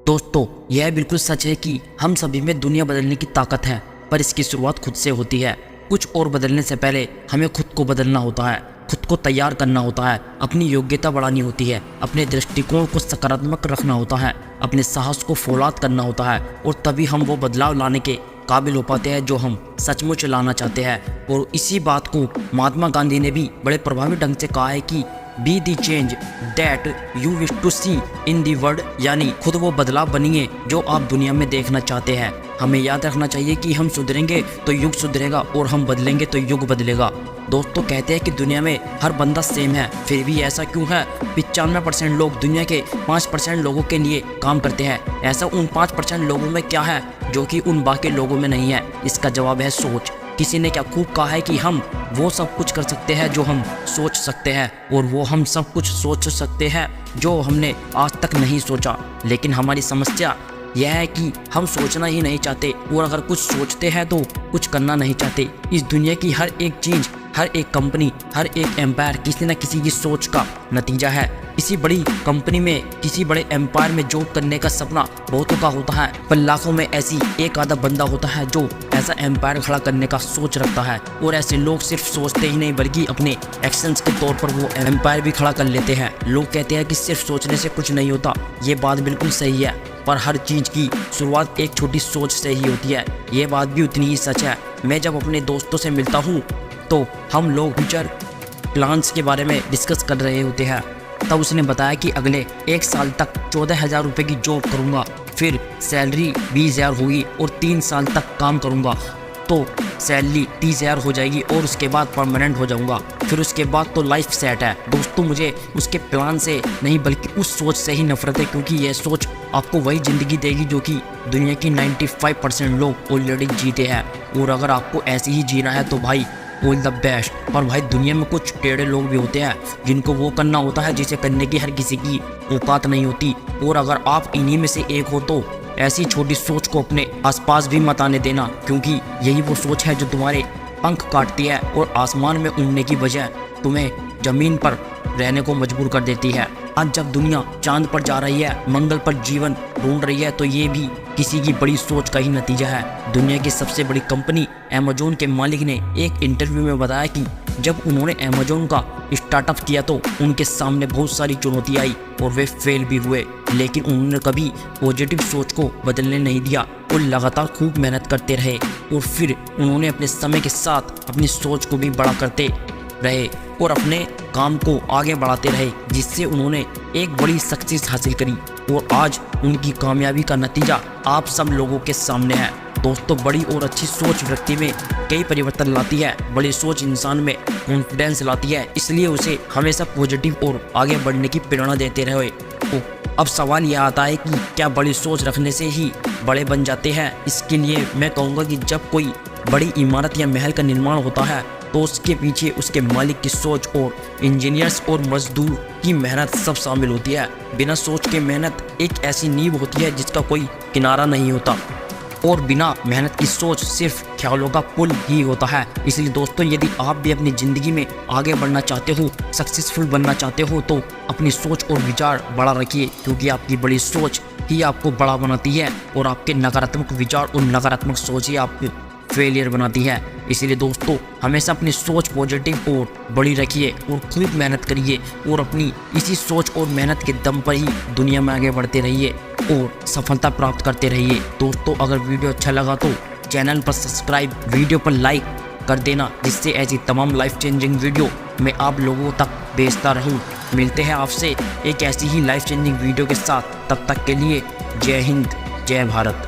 दोस्तों, यह बिल्कुल सच है कि हम सभी में दुनिया बदलने की ताकत है, पर इसकी शुरुआत खुद से होती है। कुछ और बदलने से पहले हमें खुद को बदलना होता है, खुद को तैयार करना होता है, अपनी योग्यता बढ़ानी होती है, अपने दृष्टिकोण को सकारात्मक रखना होता है, अपने साहस को फौलाद करना होता है, और तभी हम वो बदलाव लाने के काबिल हो पाते हैं जो हम सचमुच लाना चाहते हैं। और इसी बात को महात्मा गांधी ने भी बड़े प्रभावी ढंग से कहा है कि be the change that you wish to see in the world, यानी खुद वो बदलाव बनिए जो आप दुनिया में देखना चाहते हैं। हमें याद रखना चाहिए कि हम सुधरेंगे तो युग सुधरेगा और हम बदलेंगे तो युग बदलेगा। दोस्तों, कहते हैं कि दुनिया में हर बंदा सेम है, फिर भी ऐसा क्यों है? 95% लोग दुनिया के 5% लोगों के लिए काम करते हैं। ऐसा उन 5% लोगों में क्या है जो कि उन बाकी लोगों में नहीं है? इसका जवाब है सोच। किसी ने क्या खूब कहा है कि हम वो सब कुछ कर सकते हैं जो हम सोच सकते हैं, और वो हम सब कुछ सोच सकते हैं जो हमने आज तक नहीं सोचा। लेकिन हमारी समस्या यह है कि हम सोचना ही नहीं चाहते, और अगर कुछ सोचते हैं तो कुछ करना नहीं चाहते। इस दुनिया की हर एक चीज़, हर एक कंपनी, हर एक एम्पायर किसी न किसी की सोच का नतीजा है। किसी बड़ी कंपनी में, किसी बड़े एम्पायर में जॉब करने का सपना बहुतों का होता है, पर लाखों में ऐसी एक आधा बंदा होता है जो ऐसा एम्पायर खड़ा करने का सोच रखता है। और ऐसे लोग सिर्फ सोचते ही नहीं बल्कि अपने एक्शंस के तौर पर वो एम्पायर भी खड़ा कर लेते हैं। लोग कहते हैं कि सिर्फ सोचने से कुछ नहीं होता। ये बात बिल्कुल सही है, पर हर चीज़ की शुरुआत एक छोटी सोच से ही होती है। ये बात भी उतनी ही सच है। मैं जब अपने दोस्तों से मिलता हूँ तो हम लोग फ्यूचर प्लान्स के बारे में डिस्कस कर रहे होते हैं। तब उसने बताया कि अगले 1 साल तक 14,000 रुपये की जॉब करूँगा, फिर सैलरी 20,000 होगी, और 3 साल तक काम करूँगा तो सैलरी 30,000 हो जाएगी, और उसके बाद परमानेंट हो जाऊँगा। फिर उसके बाद तो लाइफ सेट है। दोस्तों, मुझे उसके प्लान से नहीं बल्कि उस सोच से ही नफरत है, क्योंकि यह सोच आपको वही ज़िंदगी देगी जो कि दुनिया की 95% लोग ऑलरेडी जीते हैं। और अगर आपको ऐसे ही जीना है तो भाई ऑल द बेस्ट। पर भाई, दुनिया में कुछ टेढ़े लोग भी होते हैं जिनको वो करना होता है जिसे करने की हर किसी की औकात नहीं होती। और अगर आप इन्हीं में से एक हो तो ऐसी छोटी सोच को अपने आसपास भी मत आने देना, क्योंकि यही वो सोच है जो तुम्हारे पंख काटती है और आसमान में उड़ने की बजाय तुम्हें ज़मीन पर रहने को मजबूर कर देती है। आज जब दुनिया चांद पर जा रही है, मंगल पर जीवन ढूंढ रही है, तो ये भी किसी की बड़ी सोच का ही नतीजा है। दुनिया की सबसे बड़ी कंपनी अमेजोन के मालिक ने एक इंटरव्यू में बताया कि जब उन्होंने अमेजोन का स्टार्टअप किया तो उनके सामने बहुत सारी चुनौती आई और वे फेल भी हुए, लेकिन उन्होंने कभी पॉजिटिव सोच को बदलने नहीं दिया और लगातार खूब मेहनत करते रहे। और फिर उन्होंने अपने समय के साथ अपनी सोच को भी बड़ा करते रहे और अपने काम को आगे बढ़ाते रहे, जिससे उन्होंने एक बड़ी सक्सेस हासिल करी। और आज उनकी कामयाबी का नतीजा आप सब लोगों के सामने है। दोस्तों, बड़ी और अच्छी सोच व्यक्ति में कई परिवर्तन लाती है। बड़ी सोच इंसान में कॉन्फिडेंस लाती है, इसलिए उसे हमेशा पॉजिटिव और आगे बढ़ने की प्रेरणा देते रहे। तो अब सवाल यह आता है कि क्या बड़ी सोच रखने से ही बड़े बन जाते हैं? इसके लिए मैं कहूँगा कि जब कोई बड़ी इमारत या महल का निर्माण होता है तो उसके पीछे उसके मालिक की सोच और इंजीनियर्स और मजदूर की मेहनत सब शामिल होती है। बिना सोच के मेहनत एक ऐसी नींव होती है जिसका कोई किनारा नहीं होता, और बिना मेहनत की सोच सिर्फ ख्यालों का पुल ही होता है। इसलिए दोस्तों, यदि आप भी अपनी ज़िंदगी में आगे बढ़ना चाहते हो, सक्सेसफुल बनना चाहते हो, तो अपनी सोच और विचार बड़ा रखिए, क्योंकि आपकी बड़ी सोच ही आपको बड़ा बनाती है और आपके नकारात्मक विचार और नकारात्मक सोच ही आपको फेलियर बनाती है। इसलिए दोस्तों, हमेशा अपनी सोच पॉजिटिव और बड़ी रखिए और खूब मेहनत करिए, और अपनी इसी सोच और मेहनत के दम पर ही दुनिया में आगे बढ़ते रहिए और सफलता प्राप्त करते रहिए। दोस्तों, अगर वीडियो अच्छा लगा तो चैनल पर सब्सक्राइब, वीडियो पर लाइक कर देना, जिससे ऐसी तमाम लाइफ चेंजिंग वीडियो मैं आप लोगों तक भेजता रहूं। मिलते हैं आपसे एक ऐसी ही लाइफ चेंजिंग वीडियो के साथ। तब तक के लिए जय हिंद, जय भारत।